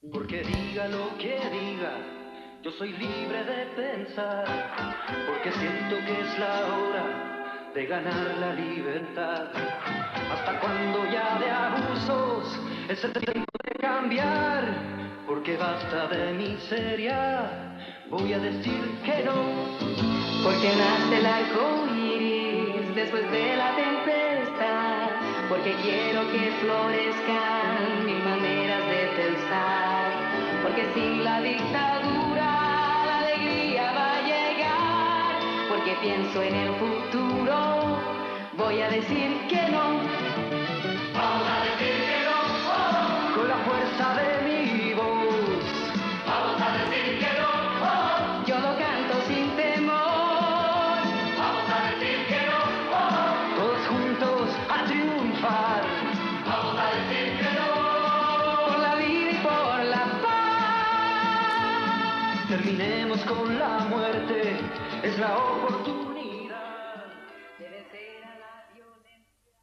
Porque diga lo que diga, yo soy libre de pensar, porque siento que es la hora de ganar la libertad. ¿Hasta cuando ya de abusos es el tiempo de cambiar? Porque basta de miseria, voy a decir que no. Porque nace el arco iris después de la tempestad. Porque quiero que florezcan mil maneras de pensar. Porque sin la dictadura la alegría va a llegar. Porque pienso en el futuro, voy a decir que no. Vamos a decir que no, oh, con la fuerza de mi voz. Vamos a decir que no, oh, yo lo canto sin temor. Vamos a decir que no, oh, todos juntos a triunfar. Vamos a decir que no, por la vida y por la paz. Terminemos con la muerte, es la oportunidad. Debe ser a la violencia.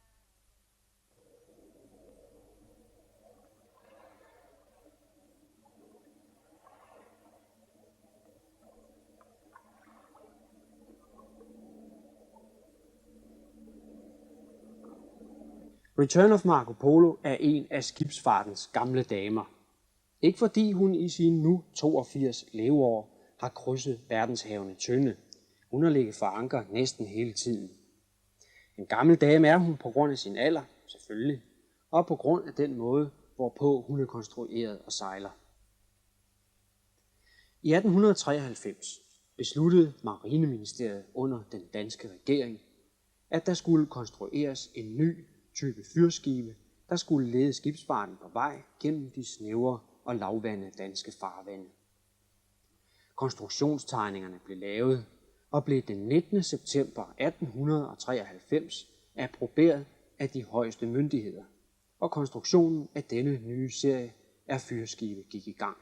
Return of Marco Polo er en af skibsfartens gamle damer. Ikke fordi hun i sine nu 82 leveår har krydset verdenshavene tynde. Hun har ligget for anker næsten hele tiden. En gammel dame er hun på grund af sin alder, selvfølgelig, og på grund af den måde, hvorpå hun er konstrueret og sejler. I 1893 besluttede Marineministeriet under den danske regering, at der skulle konstrueres en ny type fyrskibe, der skulle lede skibsfarten på vej gennem de snævre og lavvandede danske farvande. Konstruktionstegningerne blev lavet og blev den 19. september 1893 approberet af de højeste myndigheder, og konstruktionen af denne nye serie af fyrskibe gik i gang.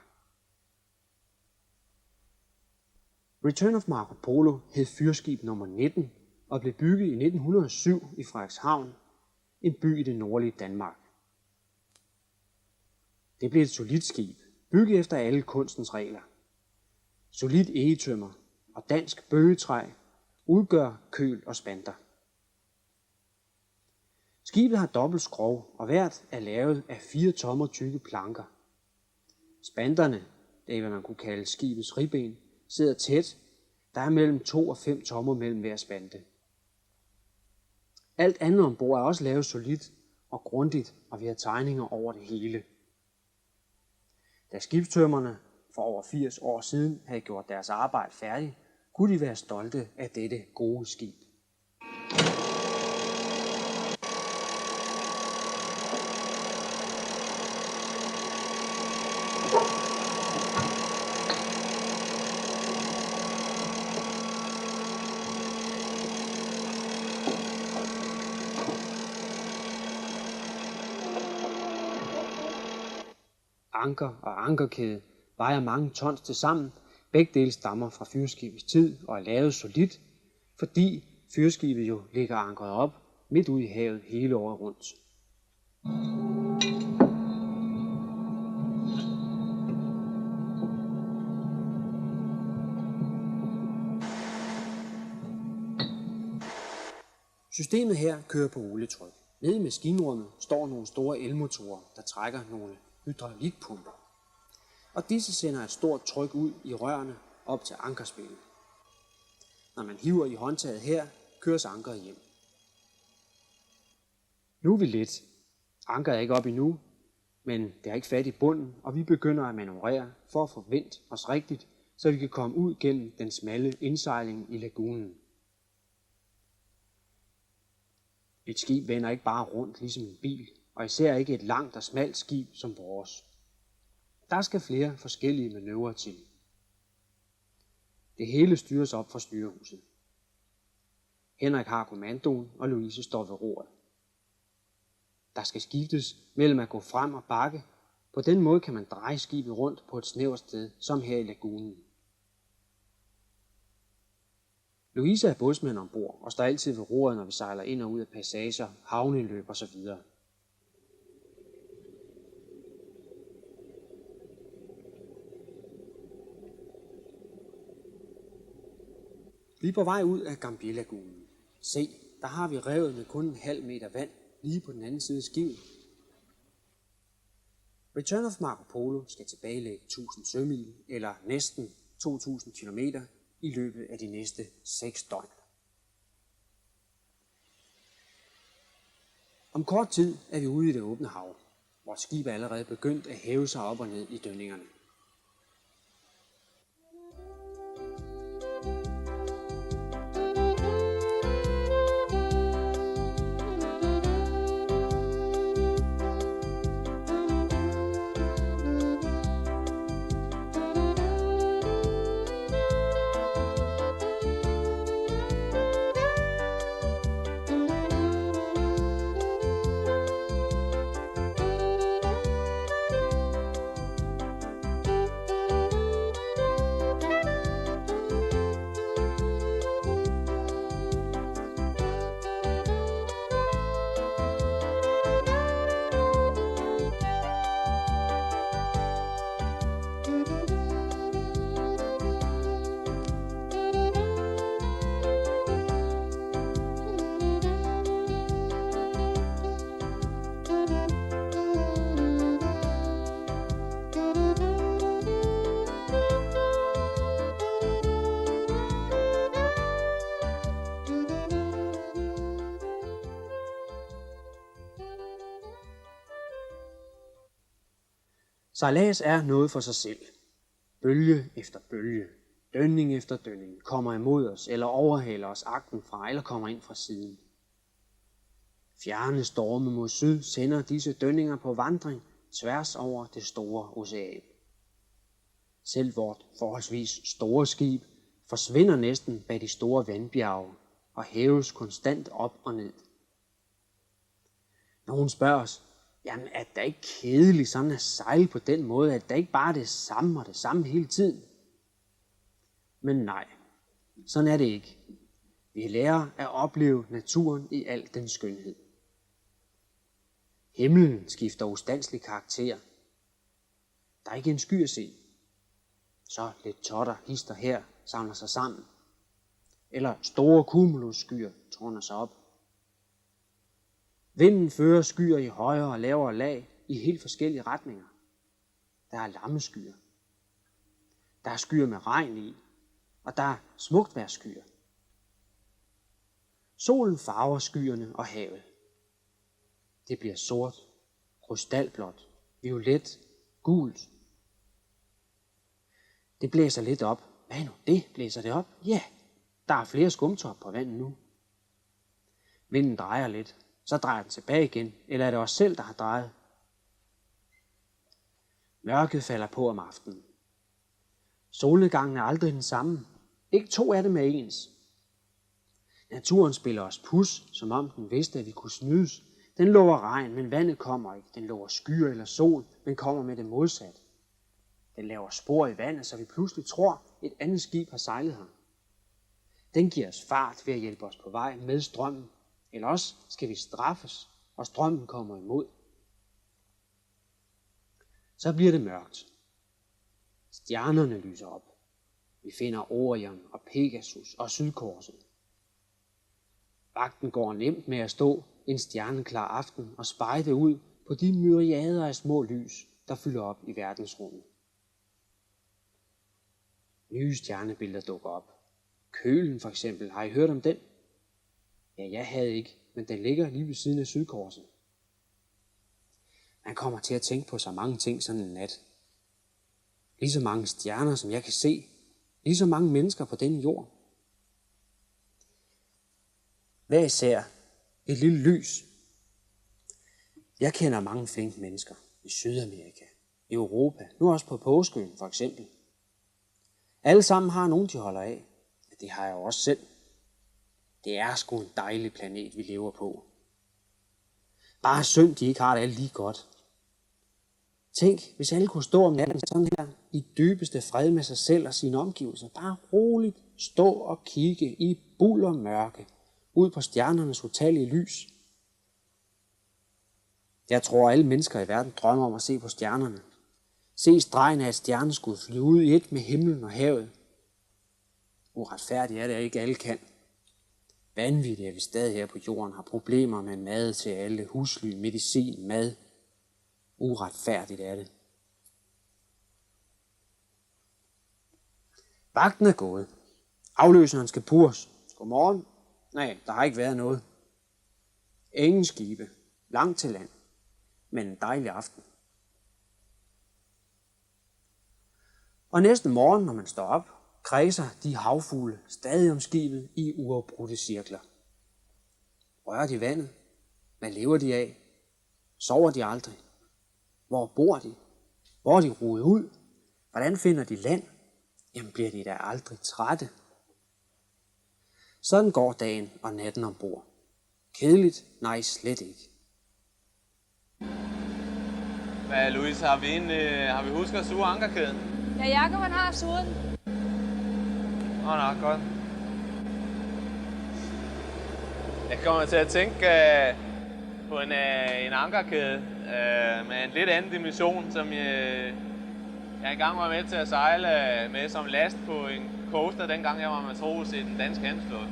Return of Marco Polo hed fyrskib nummer 19 og blev bygget i 1907 i Frederikshavn, en by i det nordlige Danmark. Det blev et solidt skib, bygget efter alle kunstens regler. Solidt egetømmer og dansk bøgetræ udgør køl og spanter. Skibet har dobbelt skrog, og hvert er lavet af 4 tommer tykke planker. Spanterne, det er hvad man kunne kalde skibets ribben, sidder tæt. Der er mellem 2 og 5 tommer mellem hver spante. Alt andet ombord er også lavet solidt og grundigt, og vi har tegninger over det hele. Da skibstømmerne for over 80 år siden havde gjort deres arbejde færdigt, kunne de være stolte af dette gode skib. Anker og ankerkæde vejer mange tons til sammen. Begge dele stammer fra fyrskibets tid og er lavet solidt, fordi fyrskibet jo ligger ankret op midt ude i havet hele året rundt. Systemet her kører på olietryk. Nede i maskinrummet står nogle store elmotorer, der trækker nogle hydraulikpumper. Og disse sender et stort tryk ud i rørene op til ankerspillet. Når man hiver i håndtaget her, køres ankeret hjem. Nu er vi let. Ankeret er ikke op endnu, men det er ikke fat i bunden, og vi begynder at manøvrere for at få vendt os rigtigt, så vi kan komme ud gennem den smalle indsejling i lagunen. Et skib vender ikke bare rundt ligesom en bil, og især ikke et langt og smalt skib som vores. Der skal flere forskellige manøvrer til. Det hele styres op fra styrehuset. Henrik har kommandoen, og Louise står ved roret. Der skal skiftes mellem at gå frem og bakke. På den måde kan man dreje skibet rundt på et snævert sted, som her i lagunen. Louise er bådsmand ombord og står altid ved roret, når vi sejler ind og ud af passager, havneløb osv. Vi er på vej ud af Gambier-lagunen. Se, der har vi revet med kun en halv meter vand lige på den anden side af skibet. Return of Marco Polo skal tilbagelægge 1000 sømil, eller næsten 2000 kilometer, i løbet af de næste 6 døgn. Om kort tid er vi ude i det åbne hav, hvor skibet er allerede begyndt at hæve sig op og ned i dønningerne. Sejlads er noget for sig selv. Bølge efter bølge, dønning efter dønning, kommer imod os eller overhaler os agten fra eller kommer ind fra siden. Fjerne storme mod syd sender disse dønninger på vandring tværs over det store ocean. Selv vort forholdsvis store skib forsvinder næsten bag de store vandbjerge og hæves konstant op og ned. Nogen spørger os, jamen er det ikke kedeligt sådan at sejle på den måde, at det ikke bare er det samme og det samme hele tiden? Men nej, sådan er det ikke. Vi lærer at opleve naturen i al den skønhed. Himlen skifter ustandselig karakter. Der er ikke en sky at se. Så lidt totter hister her samler sig sammen. Eller store cumulusskyer tårner sig op. Vinden fører skyer i højere og lavere lag i helt forskellige retninger. Der er lammeskyer. Der er skyer med regn i, og der er smugtvejrsskyer. Solen farver skyerne og havet. Det bliver sort, krystalblåt, violet, gult. Det blæser lidt op. Hvad nu det? Blæser det op? Ja, der er flere skumtop på vandet nu. Vinden drejer lidt. Så drejer den tilbage igen, eller er det os selv, der har drejet? Mørket falder på om aftenen. Solnedgangen er aldrig den samme. Ikke to af dem er ens. Naturen spiller os pus, som om den vidste, at vi kunne snydes. Den lover regn, men vandet kommer ikke. Den lover skyer eller sol, men kommer med det modsat. Den laver spor i vandet, så vi pludselig tror, et andet skib har sejlet her. Den giver os fart ved at hjælpe os på vej med strømmen. Eller også skal vi straffes, og strømmen kommer imod. Så bliver det mørkt. Stjernerne lyser op. Vi finder Orion og Pegasus og Sydkorset. Vagten går nemt med at stå en stjerneklar aften og spejde ud på de myriader af små lys, der fylder op i verdensrummet. Nye stjernebilleder dukker op. Kølen for eksempel, har I hørt om den? Ja, jeg havde ikke, men den ligger lige ved siden af Sydkorset. Man kommer til at tænke på så mange ting sådan en nat. Lige så mange stjerner, som jeg kan se. Lige så mange mennesker på denne jord. Hver især et lille lys. Jeg kender mange flinke mennesker i Sydamerika, i Europa, nu også på Påskeøen for eksempel. Alle sammen har nogen, de holder af. Det har jeg jo også selv. Det er sgu en dejlig planet, vi lever på. Bare synd, de ikke har det alle lige godt. Tænk, hvis alle kunne stå om natten sådan her, i dybeste fred med sig selv og sine omgivelser. Bare roligt stå og kigge i bulder mørke, ud på stjernernes utallige lys. Jeg tror, alle mennesker i verden drømmer om at se på stjernerne. Se stregen af et stjerneskud flyve ud i et med himlen og havet. Uretfærdigt er det, at ikke alle kan. Vanvittigt, at vi stadig her på jorden har problemer med mad til alle, husly, medicin, mad. Uretfærdigt er det. Vagten er gået. Afløseren skal purs. Godmorgen. Nej, der har ikke været noget. Ingen skibe. Langt til land. Men en dejlig aften. Og næste morgen, når man står op, kredser de havfugle stadig om skibet i uafbrudte cirkler. Rører de vandet? Hvad lever de af? Sover de aldrig? Hvor bor de? Hvor er de roet ud? Hvordan finder de land? Jamen bliver de da aldrig trætte? Sådan går dagen og natten ombord. Kedeligt? Nej, slet ikke. Hvad, Louise, har vi husket at suge ankerkæden? Ja, Jakob han har suget den. Nå, godt. Jeg kommer til at tænke på en ankerkæde med en lidt anden dimension, som jeg engang var med til at sejle med som last på en coaster, dengang jeg var matros i den danske handelsflåde.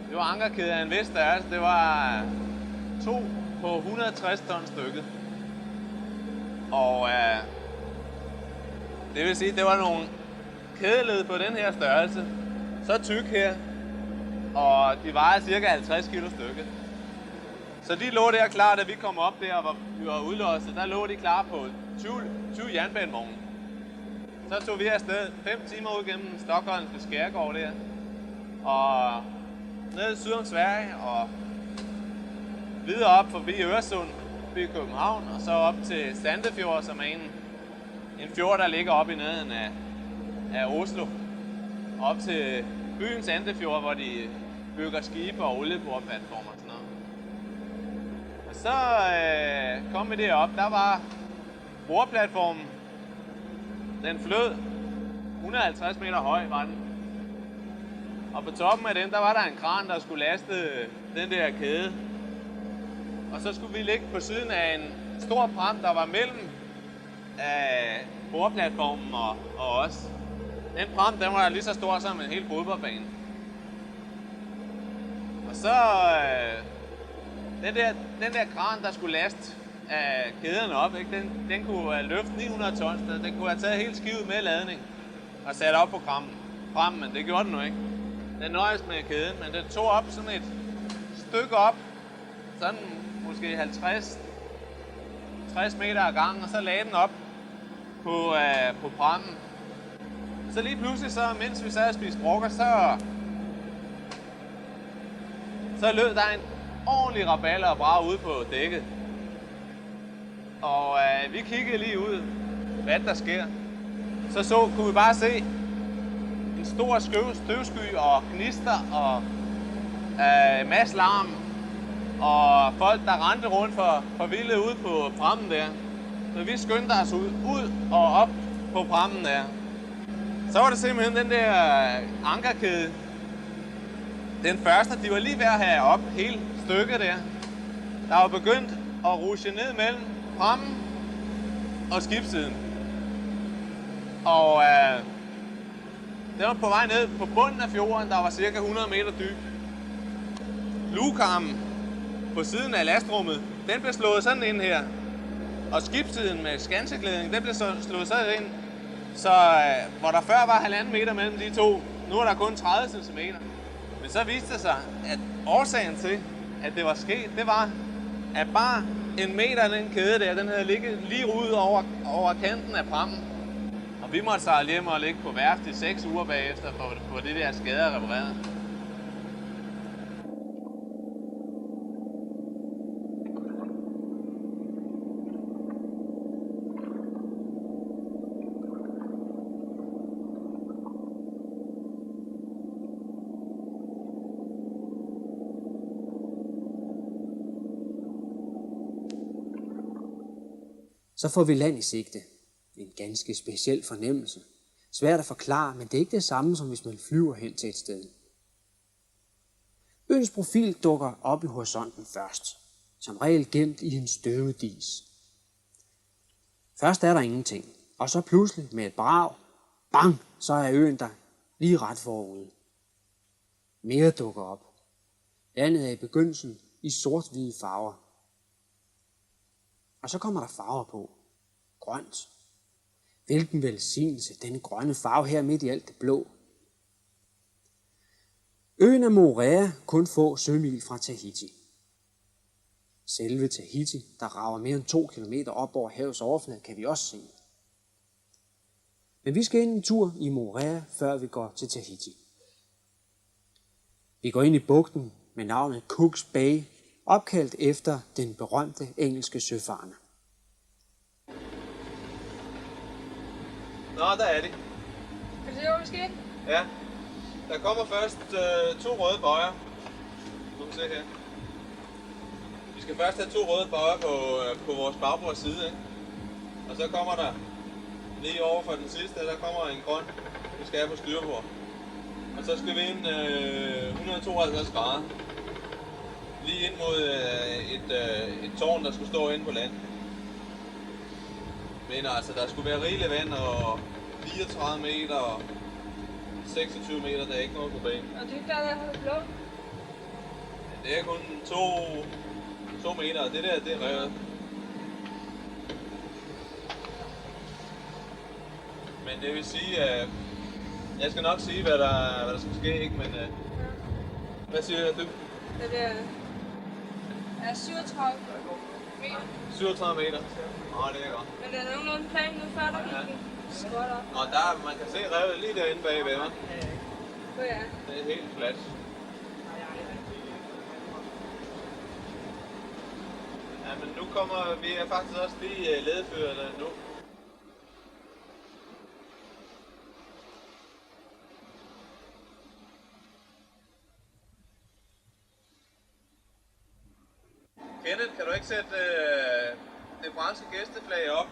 Det var ankerkæde af en vis størrelse. Det var 2 på 160 ton stykket. Og det vil sige, det var nogle kædeled på den her størrelse. Så tyk her. Og de vejer cirka 50 kilo stykket. Så de lå der klar, da vi kom op der, hvor vi var udlåst. Der lå de klar på 20 jernbanevogne. Så tog vi afsted 5 timer ud gennem Stockholmske skærgård der. Og ned syd om Sverige og videre op forbi Øresund, forbi København, og så op til Sandefjord, som er en fjord, der ligger oppe i nærheden af Oslo. Op til byen Sandefjord, hvor de bygger skibe og olieboreplatformer og sådan noget. Og så kom vi derop, der var boreplatformen. Den flød 150 meter høj, var den. Og på toppen af den, der var der en kran, der skulle laste den der kæde. Og så skulle vi ligge på siden af en stor pram, der var mellem boreplatformen og os. Den pram, den var lige så stor som en hel fodboldbane. Og så den der kran, der skulle laste kæderne op, ikke? Den kunne løfte 900 tons. Den kunne have taget helt skivet med ladning og sat op på prammen, men det gjorde den nu ikke. Den nøjes med kæden, men den tog op sådan et stykke op, sådan måske 60 meter ad gangen, og så lagde den op på prammen. Så lige pludselig, så, mens vi sad og spiste brokker, så lød der en ordentlig raballer og brag ude på dækket. Og vi kiggede lige ud, hvad der sker. Så kunne vi bare se en stor støvsky og gnister og masse larm. Og folk, der rendte rundt for vilde ude på prammen der. Så vi skyndte os ud og op på prammen der. Så var det simpelthen den der ankerkæde. Den første, de var lige ved at have op hele stykket der. Der var begyndt at rushe ned mellem prammen og skibssiden. Og den var på vej ned på bunden af fjorden, der var cirka 100 meter dyb. Lugekarmen på siden af lastrummet, den blev slået sådan ind her. Og skibssiden med skanseklædning, den blev slået sådan ind. Så hvor der før var 1,5 meter mellem de to, nu er der kun 30 cm. Men så viste det sig, at årsagen til, at det var sket, det var, at bare 1 meter af den kæde der, den havde ligget lige ude over kanten af prammen. Og vi måtte sejle hjem og ligge på værft i 6 uger bagefter for at få det der skader repareret. Så får vi land i sigte. En ganske speciel fornemmelse. Svært at forklare, men det er ikke det samme, som hvis man flyver hen til et sted. Øens profil dukker op i horisonten først. Som regel gemt i en støvedis. Først er der ingenting. Og så pludselig med et brag, bang, så er øen der lige ret forude. Mere dukker op. Landet er i begyndelsen i sort-hvide farver. Og så kommer der farver på. Grønt. Hvilken velsignelse, denne grønne farve her midt i alt det blå. Øen er Moorea, kun få sømil fra Tahiti. Selve Tahiti, der rager mere end 2 kilometer op over havets overflade, kan vi også se. Men vi skal ind en tur i Moorea, før vi går til Tahiti. Vi går ind i bugten med navnet Cook's Bay, opkaldt efter den berømte engelske søfarende. Nå, der er de. Kan du se, hvor vi skal ind? Ja. Der kommer først 2 røde bøjer. Du kan se her. Vi skal først have 2 røde bøjer på vores bagbords side, ikke? Og så kommer der lige over for den sidste, der kommer en grøn, vi skal have på styrbord. Og så skal vi ind 152 grader. Lige ind mod et tårn, der skulle stå inde på land. Men altså, der skulle være rigeligt vand og 34 meter og 26 meter, der er ikke noget problem. Og det der er blå. Det er kun 2 meter, og det der, det er revet. Men det vil sige, at jeg skal nok sige, hvad der skal ske, ikke? Men hvad siger du? Det er 37 meter. 37 meter? Nå, det er godt. Men det er nogenlunde plan nu, før der gik den skråt op. Og man kan se revet lige derinde bagved mig. Ja. Det er helt fladt. Ja, men nu kommer vi er faktisk også lige ledeførende nu. Kenneth, kan du ikke sætte det franske gæsteflag op,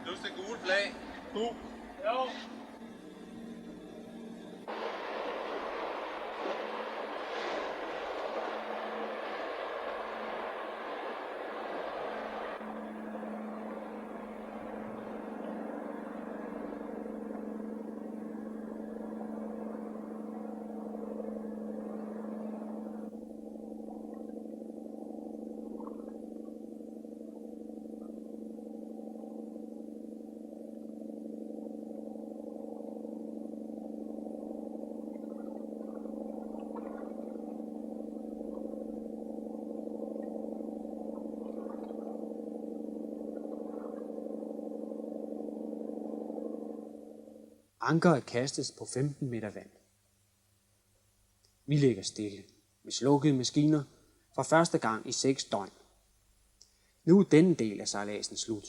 plus det gule flag? Jo. Ankeret kastes på 15 meter vand. Vi ligger stille med slukkede maskiner for første gang i 6 døgn. Nu er denne del af sejladsen slut.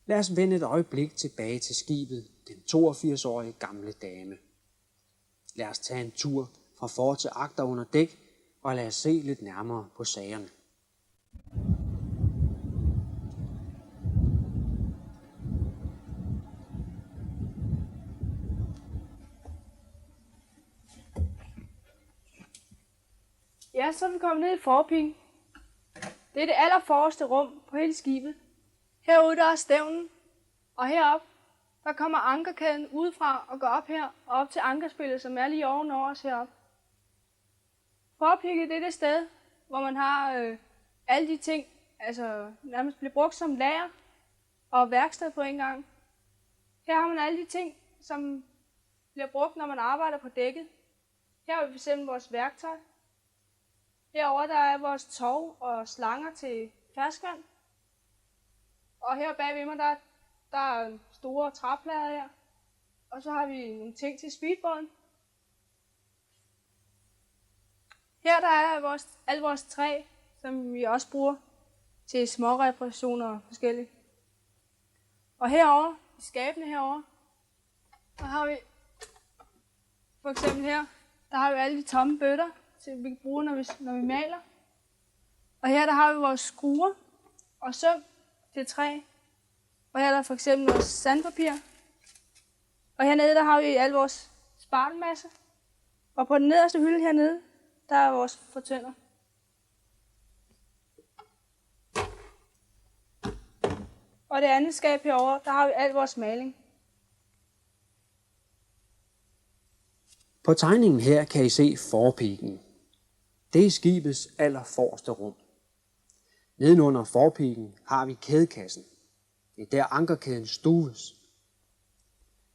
Lad os vende et øjeblik tilbage til skibet, den 82-årige gamle dame. Lad os tage en tur fra for til agter under dæk, og lad os se lidt nærmere på sagerne. Ja, så er vi kommet ned i forpiggen. Det er det allerforreste rum på hele skibet. Herude der er stævnen, og heroppe der kommer ankerkæden udefra og går op her og op til ankerspillet, som er lige ovenover os heroppe. Forpigget det er det sted, hvor man har alle de ting, altså nærmest bliver brugt som lager og værksted på en gang. Her har man alle de ting, som bliver brugt, når man arbejder på dækket. Her har vi fx vores værktøj. Herover der er vores tov og slanger til ferskvand. Og her bagved mig, der er store træplader her. Og så har vi nogle ting til speedbåden. Her der er alt vores træ, som vi også bruger til små reparationer og forskellige. Og herover i skabene herover, der har vi for eksempel her, der har vi alle de tomme bøtter, som vi kan bruge, når vi maler. Og her der har vi vores skruer og søm til træ. Og her der er for eksempel vores sandpapir. Og hernede der har vi al vores spartelmasse. Og på den nederste hylde hernede, der er vores fortønder. . Og det andet skab herovre, der har vi al vores maling. På tegningen her kan I se forpigen. Det er skibets allerforreste rum. Nedenunder forpigen har vi kædekassen. Det er der ankerkæden stuves.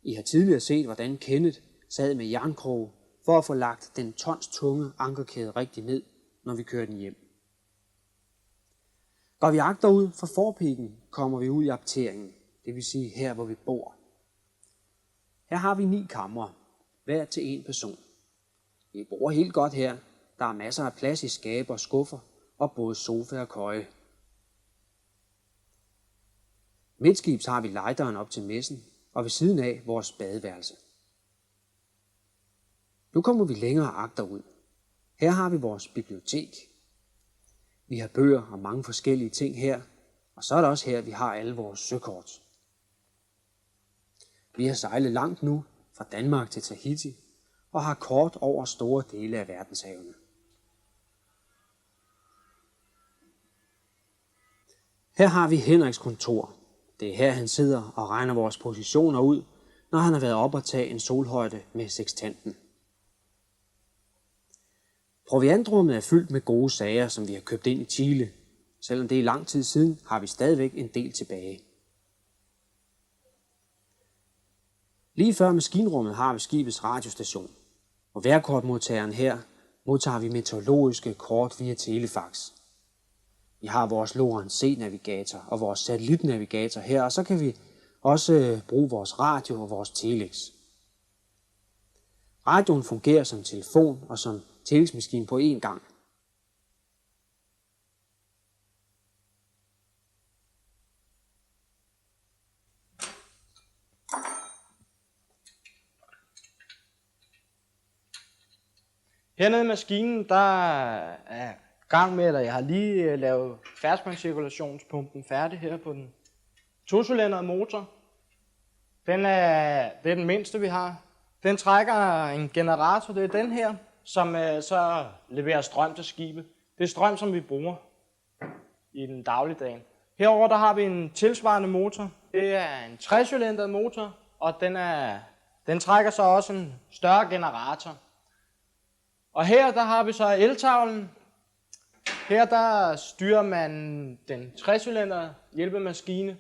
I har tidligere set, hvordan Kenneth sad med jernkrog for at få lagt den tons tunge ankerkæde rigtig ned, når vi kører den hjem. Går vi agterud for forpigen, kommer vi ud i apteringen, det vil sige her, hvor vi bor. Her har vi 9 kamre, hver til en person. Vi bor helt godt her. Der er masser af plads i skabe og skuffer, og både sofa og køje. Midtskibs har vi lejderen op til messen, og ved siden af vores badeværelse. Nu kommer vi længere agterud. Her har vi vores bibliotek. Vi har bøger og mange forskellige ting her, og så er det også her, vi har alle vores søkort. Vi har sejlet langt nu, fra Danmark til Tahiti, og har kort over store dele af verdenshavene. Her har vi Henriks kontor. Det er her, han sidder og regner vores positioner ud, når han har været op og tage en solhøjde med sekstanten. Proviantrummet er fyldt med gode sager, som vi har købt ind i Chile. Selvom det er lang tid siden, har vi stadigvæk en del tilbage. Lige før maskinrummet har vi skibets radiostation. Og vejrkortmodtageren her modtager vi meteorologiske kort via telefax. Vi har vores Lorentz C-navigator og vores satellitnavigator her, og så kan vi også bruge vores radio og vores telex. Radioen fungerer som telefon og som telexmaskine på én gang. Hernede i maskinen, der er gang med, eller jeg har lige lavet ferskvandscirkulationspumpen færdig her på den 2-cylindrede motor. Det er den mindste, vi har. Den trækker en generator, det er den her, som så leverer strøm til skibet. Det er strøm, som vi bruger i den dagligdagen. Herover der har vi en tilsvarende motor. Det er en 3-cylindret motor, og den trækker så også en større generator. Og her der har vi så eltavlen. Her der styrer man den 3-cylindrede hjælpemaskine.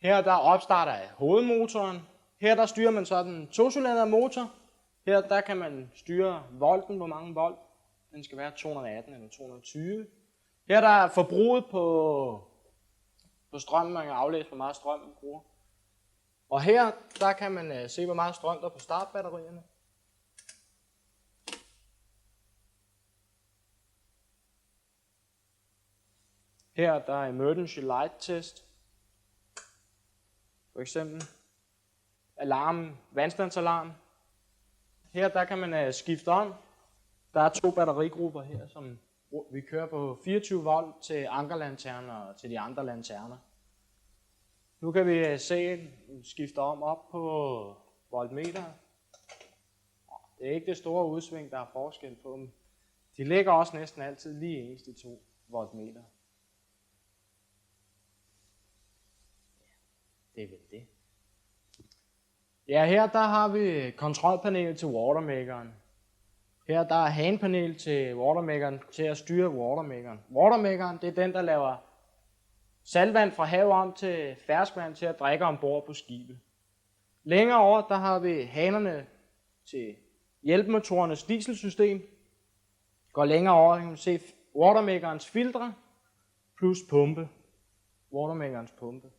Her der opstarter hovedmotoren. Her der styrer man så den 2-cylindrede motor. Her der kan man styre volten, hvor mange volt. Den skal være 218 eller 220. Her der er forbruget på strøm, man kan aflæse, hvor meget strøm man bruger. Og her der kan man se, hvor meget strøm der er på startbatterierne. Her der er emergency light test. For eksempel alarm, vandstandsalarm. Her der kan man skifte om. Der er 2 batterigrupper her, som vi kører på 24 volt til ankerlanterner og til de andre lanterner. Nu kan vi se, skifte om op på voltmeter. Det er ikke det store udsving, der er forskel på dem. De ligger også næsten altid lige ens, de 2 voltmeter. Det er vel det. Ja, her der har vi kontrolpanel til watermakeren. Her der er hanepanel til watermakeren til at styre watermakeren. Watermakeren, det er den, der laver saltvand fra havet om til ferskvand til at drikke ombord på skibet. Længere over, der har vi hanerne til hjælpemotorernes dieselsystem. Går længere over, kan man se watermakerens filtre plus pumpe. Watermakerens pumpe.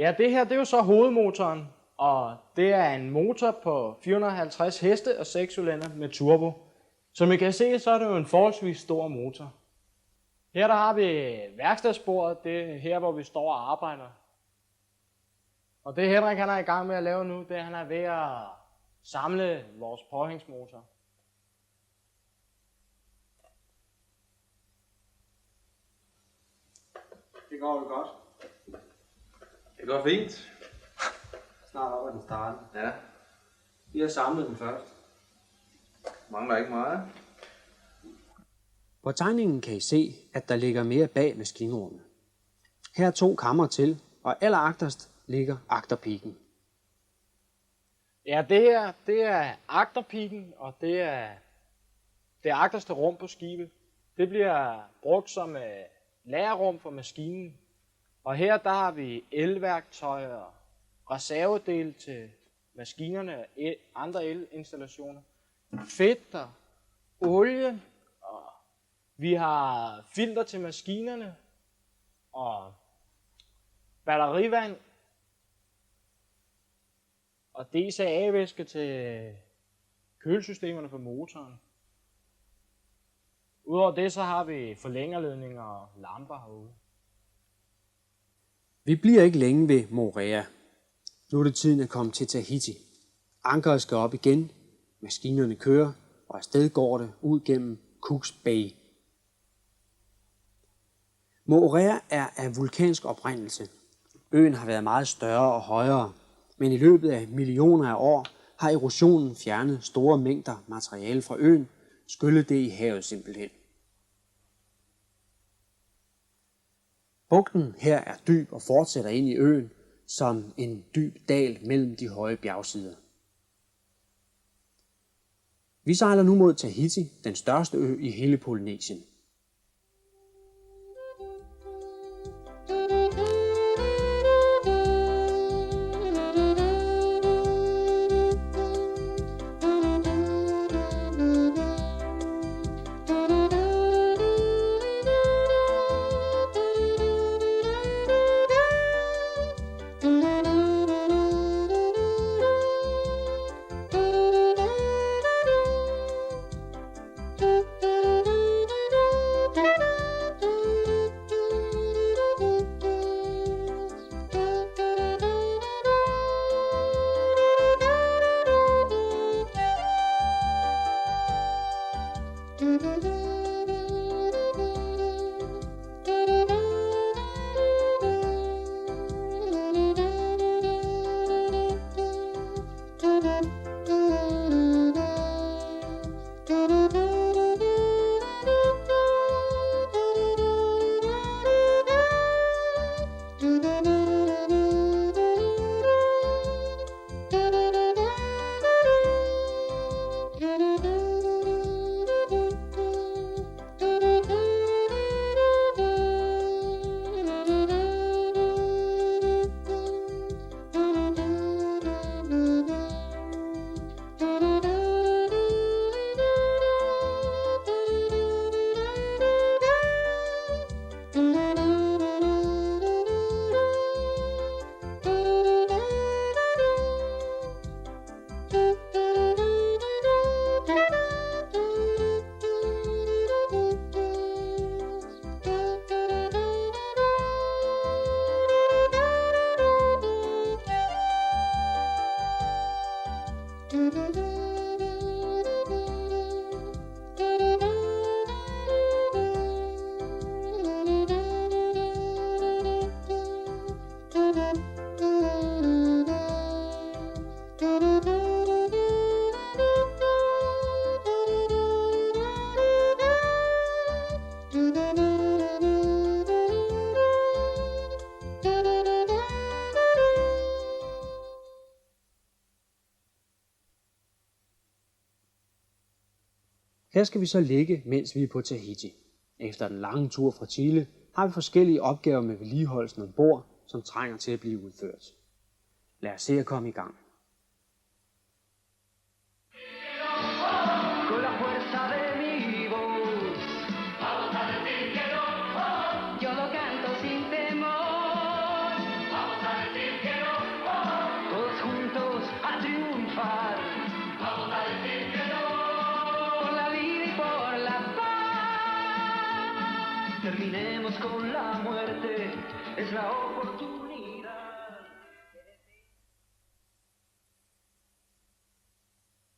Ja, det her det er jo så hovedmotoren, og det er en motor på 450 heste og 6 cylinder med turbo. Som I kan se, så er det jo en forholdsvis stor motor. Her der har vi værkstedsbordet, det er her, hvor vi står og arbejder. Og det Henrik han er i gang med at lave nu, det er, han er ved at samle vores påhængsmotor. Det går jo godt. Det går fint. Snart op ad den starten. Ja, Vi har samlet den først. mangler ikke meget. På tegningen kan I se, at der ligger mere bag maskinrummet. Her er 2 kammer til, og alleragterst ligger agterpigen. Ja, det her, det er agterpigen, og det er det agterste rum på skibet. Det bliver brugt som lagerrum for maskinen. Og her der har vi elværktøj og reservedele til maskinerne og andre elinstallationer. Fedt og olie, og vi har filter til maskinerne og batterivand og DCA-væske til kølesystemerne på motoren. Udover det så har vi forlængerledninger og lamper herude. Vi bliver ikke længe ved Moorea. Nu er det tiden at komme til Tahiti. Ankeret skal op igen, maskinerne kører, og afsted går det ud gennem Cooks Bay. Moorea er af vulkansk oprindelse. Øen har været meget større og højere, men i løbet af millioner af år har erosionen fjernet store mængder materiale fra øen, skyllet det i havet simpelthen. Bugten her er dyb og fortsætter ind i øen som en dyb dal mellem de høje bjergsider. Vi sejler nu mod Tahiti, den største ø i hele Polynesien. Her skal vi så ligge, mens vi er på Tahiti. Efter den lange tur fra Chile har vi forskellige opgaver med vedligeholdelsen ombord, som trænger til at blive udført. Lad os se at komme i gang. Terminemos con la muerte, es la oportunidad.